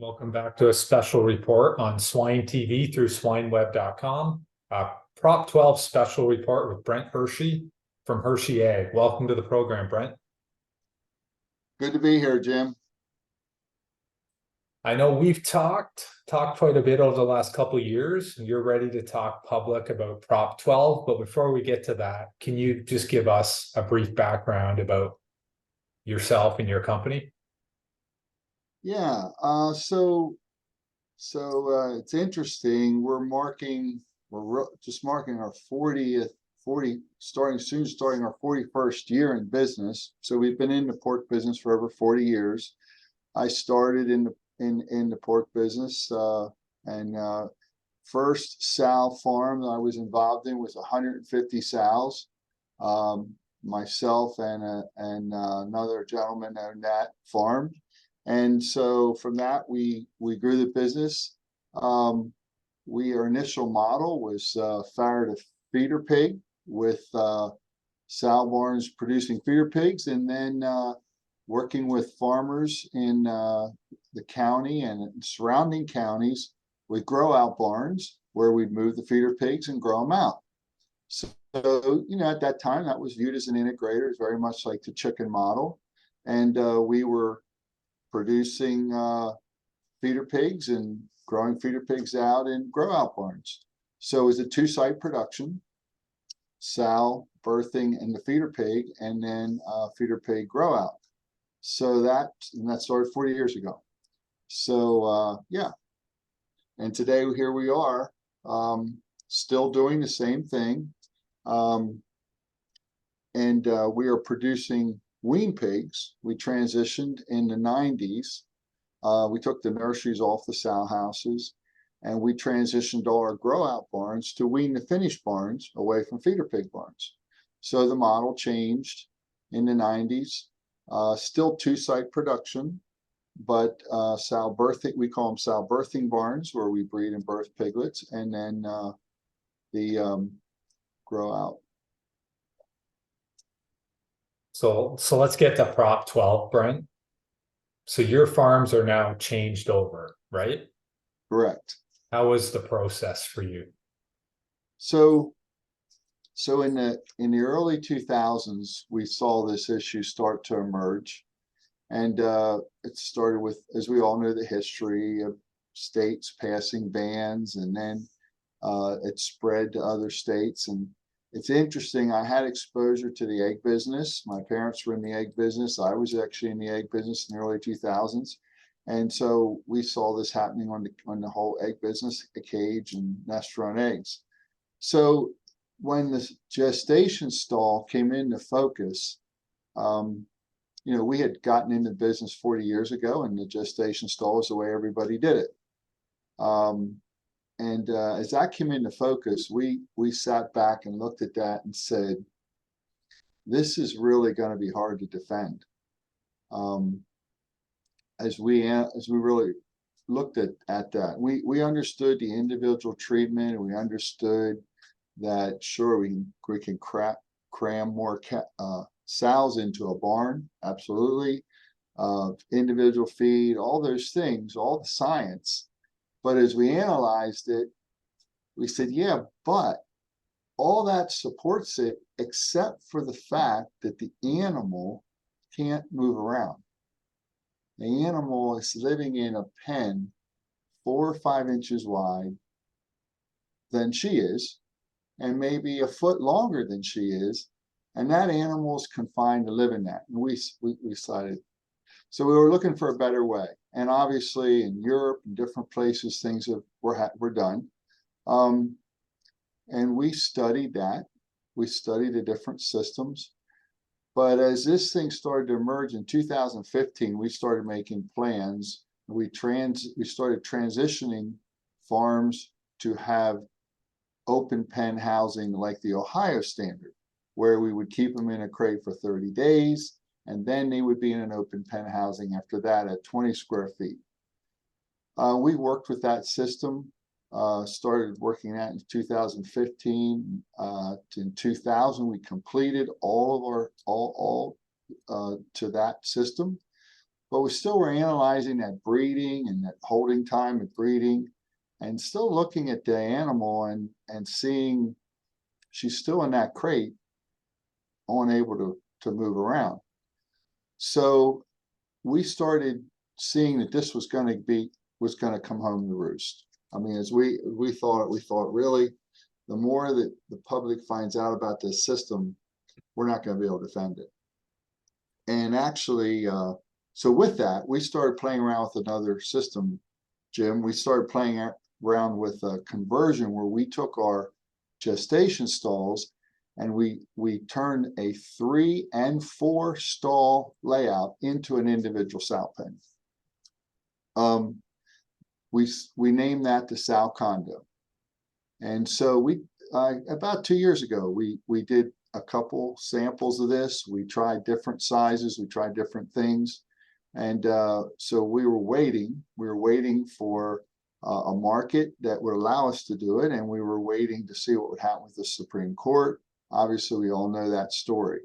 Welcome back to a special report on Swine TV through swineweb.com. Prop 12 special report with Brent Hershey from Hershey Ag. Welcome to the program, Brent. Good to be here, Jim. I know we've talked quite a bit over the last couple of years. You're ready to talk public about Prop 12, but before we get to that, can you just give us a brief background about yourself and your company? Yeah, so it's interesting. We're just marking our 40th, starting our 41st year in business. So we've been in the pork business for over 40 years. I started in the pork business, and first sow farm that I was involved in was 150 sows. Myself and another gentleman owned that farm. And so from that, we grew the business. Our initial model was farrow to feeder pig with sow barns producing feeder pigs, and then working with farmers in the county and surrounding counties with grow out barns where we'd move the feeder pigs and grow them out. So, at that time, that was viewed as an integrator. It's very much like the chicken model. And we were producing feeder pigs and growing feeder pigs out in grow out barns. So it was a two-site production, sow birthing in the feeder pig, and then feeder pig grow out. So that started 40 years ago. So yeah, and today here we are, still doing the same thing, and we are producing wean pigs. We transitioned in the 90s. We took the nurseries off the sow houses, and we transitioned all our grow out barns to wean the finished barns away from feeder pig barns. So the model changed in the 90s. Still two-site production, but sow birthing, we call them sow birthing barns, where we breed and birth piglets, and then the grow out. So let's get to Prop 12, Brent. So your farms are now changed over, right? Correct. How was the process for you? So in the early 2000s, we saw this issue start to emerge, and it started with, as we all know, the history of states passing bans, and then it spread to other states. And it's interesting, I had exposure to the egg business. My parents were in the egg business. I was actually in the egg business in the early 2000s. And so we saw this happening on the whole egg business, a cage and nest run eggs. So when the gestation stall came into focus, we had gotten into business 40 years ago, and the gestation stall is the way everybody did it. And as that came into focus, we sat back and looked at that and said, this is really going to be hard to defend. As we really looked at that, we understood the individual treatment, and we understood that sure, we can cram more sows into a barn, absolutely, individual feed, all those things, all the science. But as we analyzed it, we said, yeah, but all that supports it except for the fact that the animal can't move around. The animal is living in a pen 4 or 5 inches wide than she is, and maybe a foot longer than she is, and that animal is confined to live in that. And we decided, so we were looking for a better way. And obviously in Europe and different places, things were done. And we studied that. We studied the different systems. But as this thing started to emerge in 2015, we started making plans. We started transitioning farms to have open pen housing like the Ohio standard, where we would keep them in a crate for 30 days. And then they would be in an open pen housing after that at 20 square feet. We worked with that system, started working that in 2015. In 2000, we completed all to that system. but we still were analyzing that breeding and that holding time of breeding, and still looking at the animal and seeing she's still in that crate, unable to move around. So we started seeing that this was going to come home to roost. I mean, as we thought really, the more that the public finds out about this system, we're not going to be able to defend it. And actually, so with that, we started playing around with another system, Jim. We started playing around with a conversion where we took our gestation stalls and we turned a 3 and 4 stall layout into an individual sow pen. We named that the sow condo. And so we about 2 years ago, we did a couple samples of this. We tried different sizes, we tried different things. And so we were waiting for a market that would allow us to do it. And we were waiting to see what would happen with the Supreme Court. Obviously, we all know that story.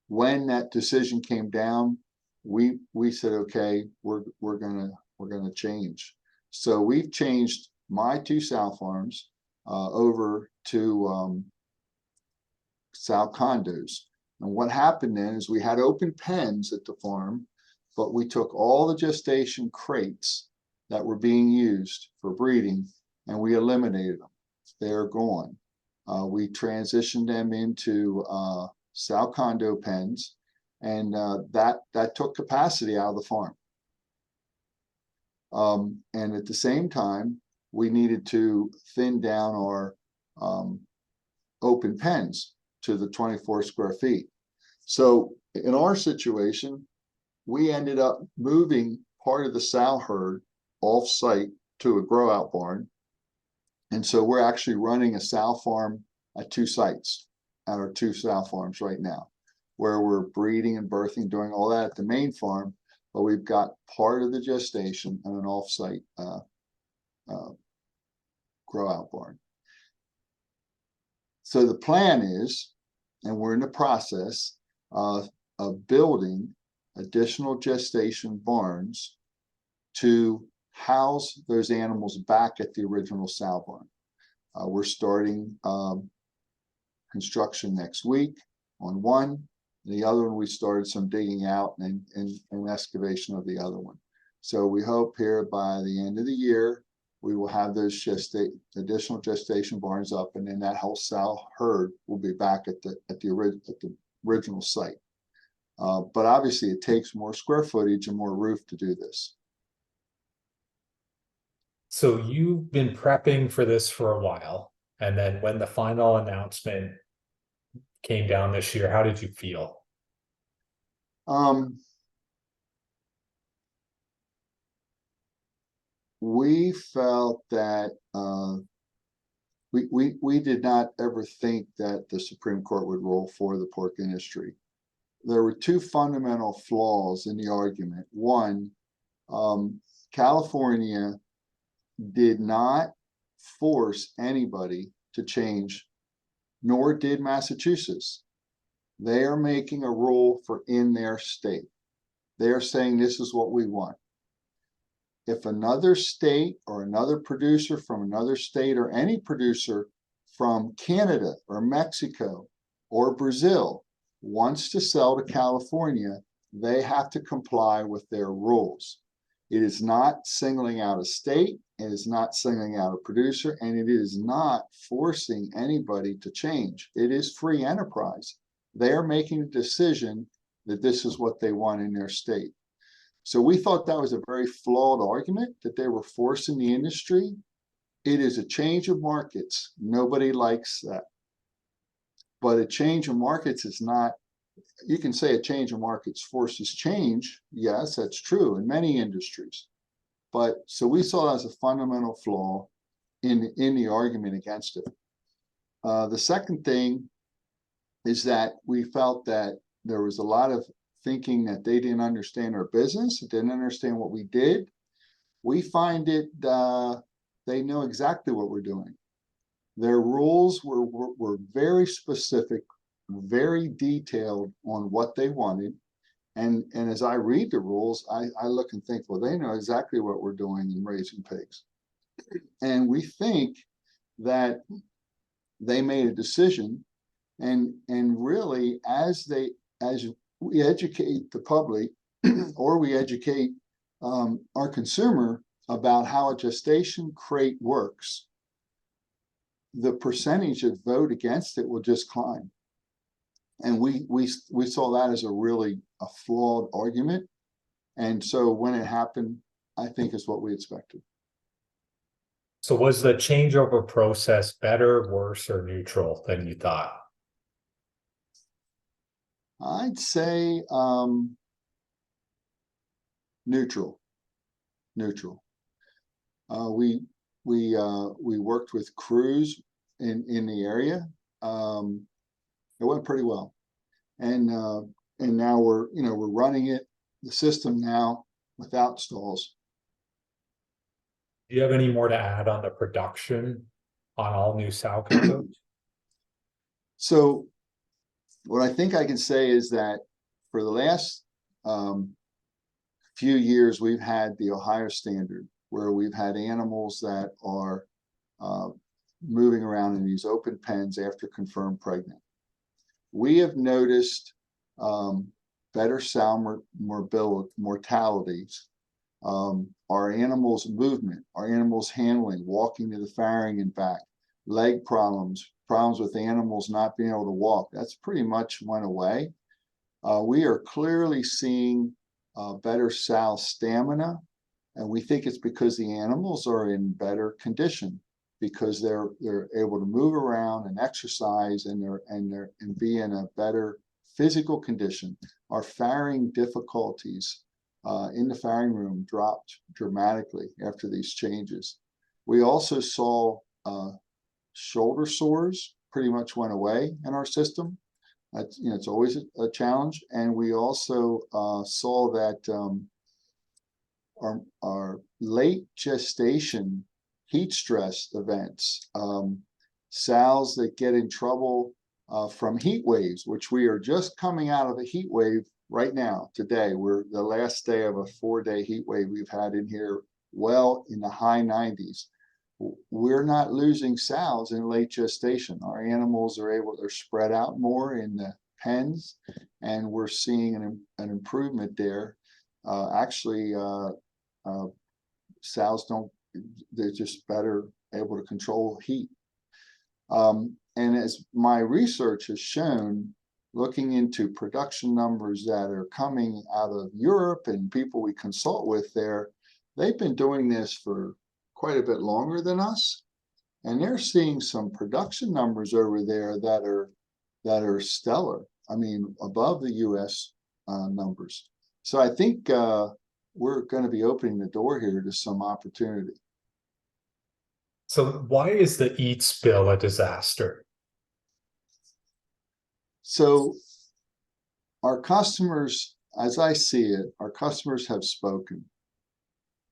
When that decision came down, we said, okay, we're gonna change. So we've changed my 2 sow farms over to sow condos. And what happened then is we had open pens at the farm, but we took all the gestation crates that were being used for breeding and we eliminated them. They're gone. We transitioned them into sow condo pens, and that took capacity out of the farm. And at the same time, we needed to thin down our open pens to the 24 square feet. So in our situation, we ended up moving part of the sow herd off-site to a grow-out barn. And so we're actually running a sow farm at 2 sites, at our 2 sow farms right now, where we're breeding and birthing, doing all that at the main farm, but we've got part of the gestation and an off-site grow-out barn. So the plan is, and we're in the process of building additional gestation barns to house those animals back at the original sow barn. We're starting construction next week on one. The other one, we started some digging out and excavation of the other one. So we hope here by the end of the year, we will have those additional gestation barns up, and then that whole sow herd will be back at the original site. But obviously, it takes more square footage and more roof to do this. So you've been prepping for this for a while, and then when the final announcement came down this year, how did you feel? We felt that we did not ever think that the Supreme Court would rule for the pork industry. There were 2 fundamental flaws in the argument. One, California did not force anybody to change, nor did Massachusetts. They are making a rule for in their state. They are saying this is what we want. If another state or another producer from another state or any producer from Canada or Mexico or Brazil wants to sell to California, they have to comply with their rules. It is not singling out a state, it is not singling out a producer, and it is not forcing anybody to change. It is free enterprise. They are making a decision that this is what they want in their state. So we thought that was a very flawed argument, that they were forcing the industry. It is a change of markets. Nobody likes that. But a change of markets is not, you can say a change of markets forces change. Yes, that's true in many industries. But so we saw it as a fundamental flaw in the argument against it. The second thing is that we felt that there was a lot of thinking that they didn't understand our business, didn't understand what we did. We find it, they know exactly what we're doing. Their rules were very specific, very detailed on what they wanted, And as I read the rules, I look and think, well, they know exactly what we're doing in raising pigs. And we think that they made a decision, and really, as we educate the public or we educate our consumer about how a gestation crate works, the percentage of vote against it will just climb. And we saw that as a flawed argument. And so when it happened, I think is what we expected. So was the changeover process better, worse, or neutral than you thought? I'd say neutral. We worked with crews in the area. It went pretty well, and now we're running the system now without stalls. Do you have any more to add on the production on all new sow combos? So what I think I can say is that for the last few years, we've had the Ohio standard, where we've had animals that are moving around in these open pens after confirmed pregnant. We have noticed better sow mortalities, our animals' movement, our animals' handling, walking to the farrowing and back, leg problems with animals not being able to walk. That's pretty much went away. We are clearly seeing better sow stamina, and we think it's because the animals are in better condition, because they're able to move around and exercise, and be in a better physical condition. Our farrowing difficulties in the farrowing room dropped dramatically after these changes. We also saw shoulder sores pretty much went away in our system. It's always a challenge. And we also saw that our late gestation heat stress events, sows that get in trouble from heat waves, which we are just coming out of a heat wave right now. Today, we're the last day of a 4-day heat wave we've had in here, well in the high 90s. We're not losing sows in late gestation. Our animals they're spread out more in the pens, and we're seeing an improvement there. Actually, sows they're just better able to control heat. And as my research has shown, looking into production numbers that are coming out of Europe and people we consult with there, they've been doing this for quite a bit longer than us, and they're seeing some production numbers over there that are stellar. I mean, above the U.S. numbers. So I think we're going to be opening the door here to some opportunity. So why is the EAT spill a disaster? So our customers, as I see it, our customers have spoken,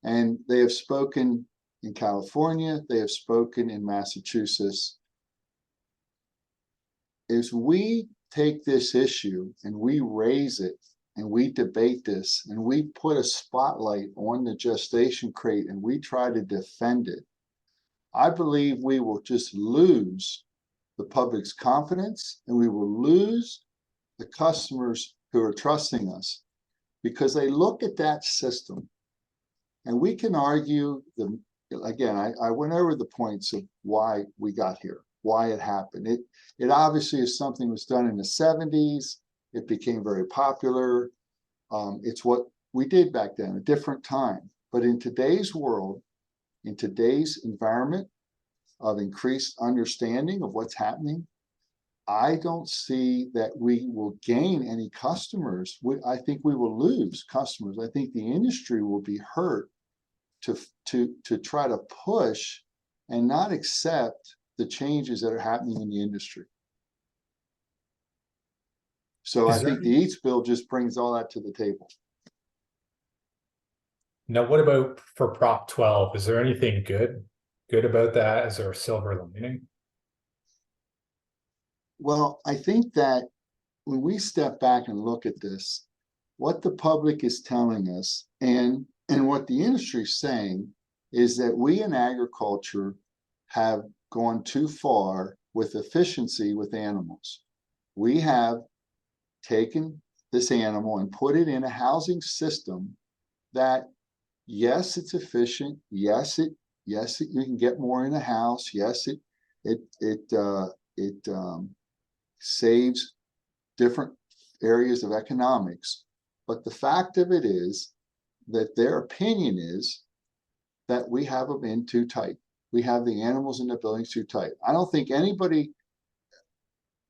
and they have spoken in California, they have spoken in Massachusetts. If we take this issue and we raise it and we debate this and we put a spotlight on the gestation crate and we try to defend it, I believe we will just lose the public's confidence, and we will lose the customers who are trusting us, because they look at that system. And we can argue again, I went over the points of why we got here, why it happened. It obviously is something that was done in the 70s. It became very popular. It's what we did back then, a different time. But in today's world, in today's environment of increased understanding of what's happening, I don't see that we will gain any customers. I think we will lose customers. I think the industry will be hurt to try to push and not accept the changes that are happening in the industry. So I think the EATS bill just brings all that to the table. Now, what about for Prop 12? Is there anything good about that? Is there a silver lining? Well, I think that when we step back and look at this, what the public is telling us and what the industry is saying is that we in agriculture have gone too far with efficiency with animals. We have taken this animal and put it in a housing system that, yes, it's efficient. Yes, you can get more in a house. Yes, it saves different areas of economics. But the fact of it is that their opinion is that we have them in too tight. We have the animals in the buildings too tight. I don't think anybody,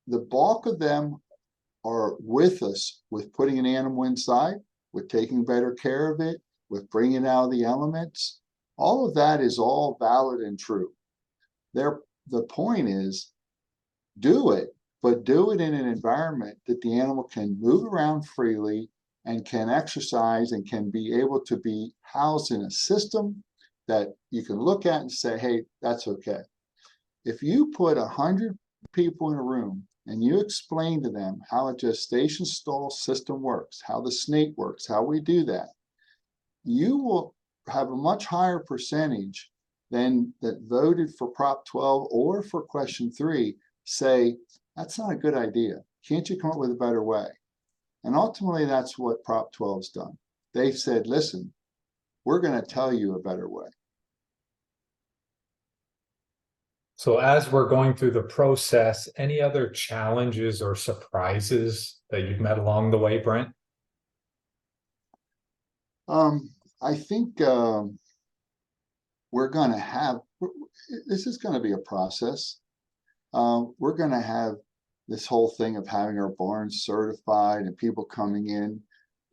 the bulk of them are with us with putting an animal inside, with taking better care of it, with bringing out the elements. All of that is all valid and true. The point is, do it, but do it in an environment that the animal can move around freely and can exercise and can be able to be housed in a system that you can look at and say, hey, that's okay. If you put 100 people in a room and you explain to them how a gestation stall system works, how the snake works, how we do that, you will have a much higher percentage than that voted for Prop 12 or for question 3 say, that's not a good idea. Can't you come up with a better way? And ultimately, that's what Prop 12 has done. They've said, listen, we're going to tell you a better way. So as we're going through the process, any other challenges or surprises that you've met along the way, Brent? I think we're going to have, this is going to be a process. We're going to have this whole thing of having our barns certified and people coming in.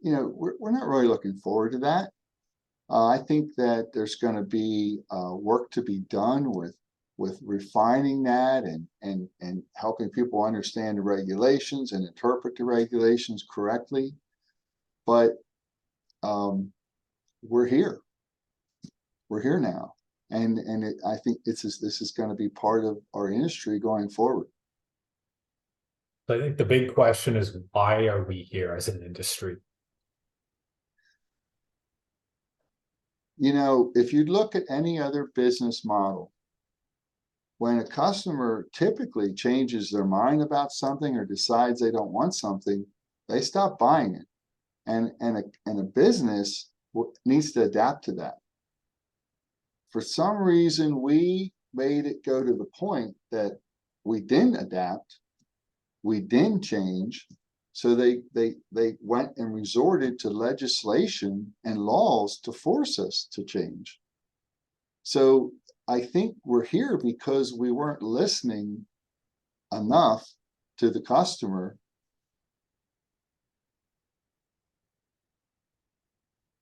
You know, we're not really looking forward to that. I think that there's going to be work to be done with refining that and helping people understand the regulations and interpret the regulations correctly. But we're here. We're here now. And I think this is going to be part of our industry going forward. I think the big question is, why are we here as an industry? You know, if you look at any other business model, when a customer typically changes their mind about something or decides they don't want something, they stop buying it. And a business needs to adapt to that. For some reason, we made it go to the point that we didn't adapt, we didn't change, so they went and resorted to legislation and laws to force us to change. So I think we're here because we weren't listening enough to the customer.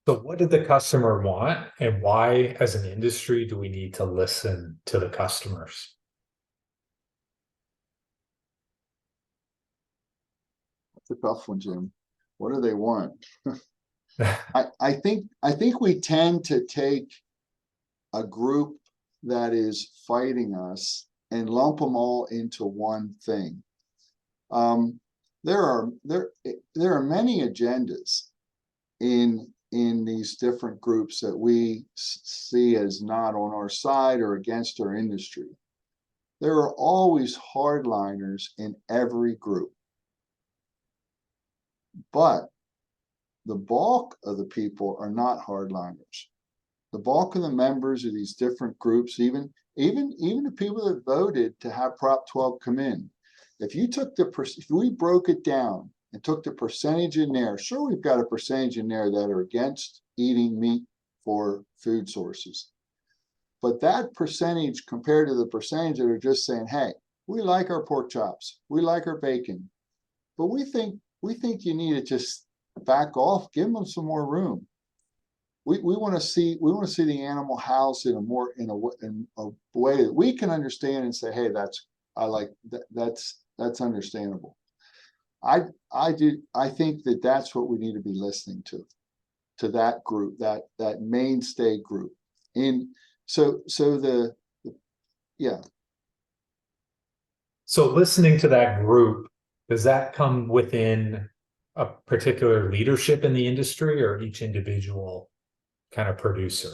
So what did the customer want, and why, as an industry, do we need to listen to the customers? That's a tough one, Jim. What do they want? I think we tend to take a group that is fighting us and lump them all into one thing. There are many agendas in these different groups that we see as not on our side or against our industry. There are always hardliners in every group. But the bulk of the people are not hardliners. The bulk of the members of these different groups, even the people that voted to have Prop 12 come in, if we broke it down and took the percentage in there, sure, we've got a percentage in there that are against eating meat for food sources. But that percentage compared to the percentage that are just saying, hey, we like our pork chops, we like our bacon, but we think you need to just back off, give them some more room. We want to see the animal housed in a way that we can understand and say, hey, that's understandable. I think that's what we need to be listening to that group, that mainstay group. So listening to that group, does that come within a particular leadership in the industry or each individual kind of producer?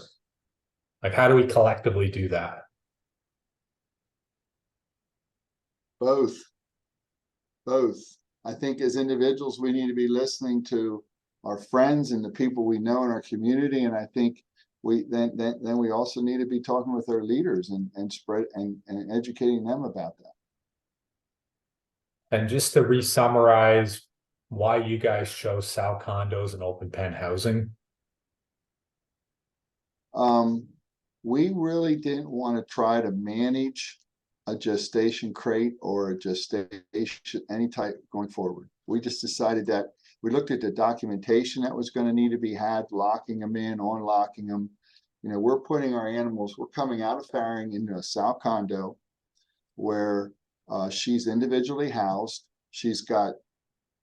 Like, how do we collectively do that? Both. Both. I think as individuals, we need to be listening to our friends and the people we know in our community. And I think then we also need to be talking with our leaders and spread and educating them about that. And just to re-summarize why you guys chose sow condos and open pen housing. We really didn't want to try to manage a gestation crate or a gestation, any type going forward. We just decided that we looked at the documentation that was going to need to be had, locking them in, unlocking them. You know, we're putting our animals, we're coming out of farrowing into a sow condo where she's individually housed. She's got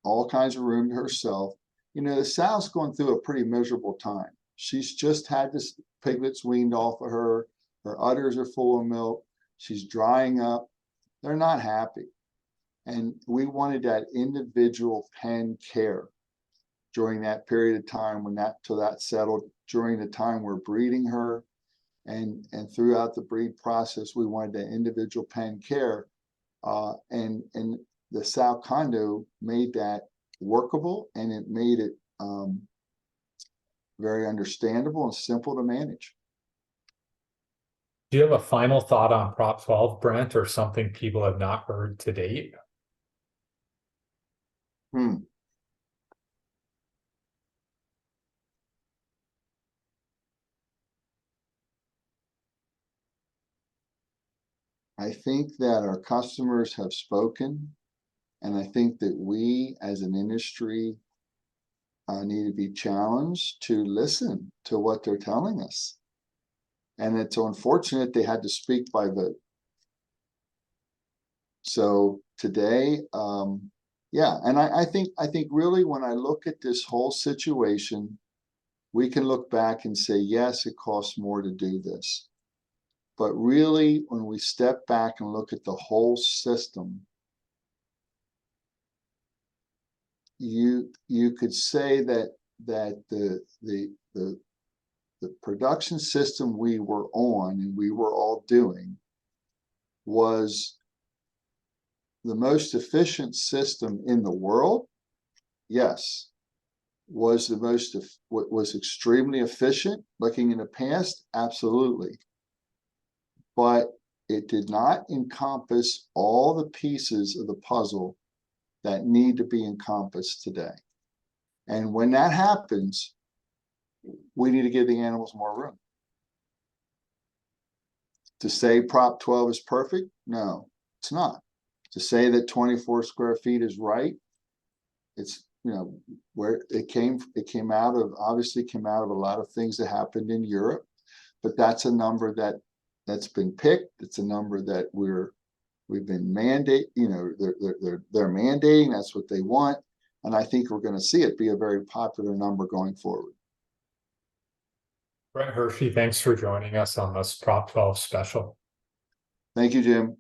all kinds of room to herself. You know, the sow's going through a pretty miserable time. She's just had this piglets weaned off of her. Her udders are full of milk. She's drying up. They're not happy. And we wanted that individual pen care during that period of time till that settled, during the time we're breeding her. And throughout the breed process, we wanted that individual pen care. And the sow condo made that workable, and it made it very understandable and simple to manage. Do you have a final thought on Prop 12, Brent, or something people have not heard to date? I think that our customers have spoken, and I think that we as an industry need to be challenged to listen to what they're telling us. And it's unfortunate they had to speak by vote. So today, yeah, and I think really when I look at this whole situation, we can look back and say, yes, it costs more to do this. But really, when we step back and look at the whole system, you could say that the production system we were on and we were all doing was the most efficient system in the world. Yes. Was extremely efficient looking in the past? Absolutely. But it did not encompass all the pieces of the puzzle that need to be encompassed today. And when that happens, we need to give the animals more room. To say Prop 12 is perfect? No, it's not. To say that 24 square feet is right, it's, you know, where it came out of, obviously came out of a lot of things that happened in Europe, but that's a number that's been picked. It's a number that we've been you know, they're mandating, that's what they want. And I think we're going to see it be a very popular number going forward. Brent Hershey, thanks for joining us on this Prop 12 special. Thank you, Jim.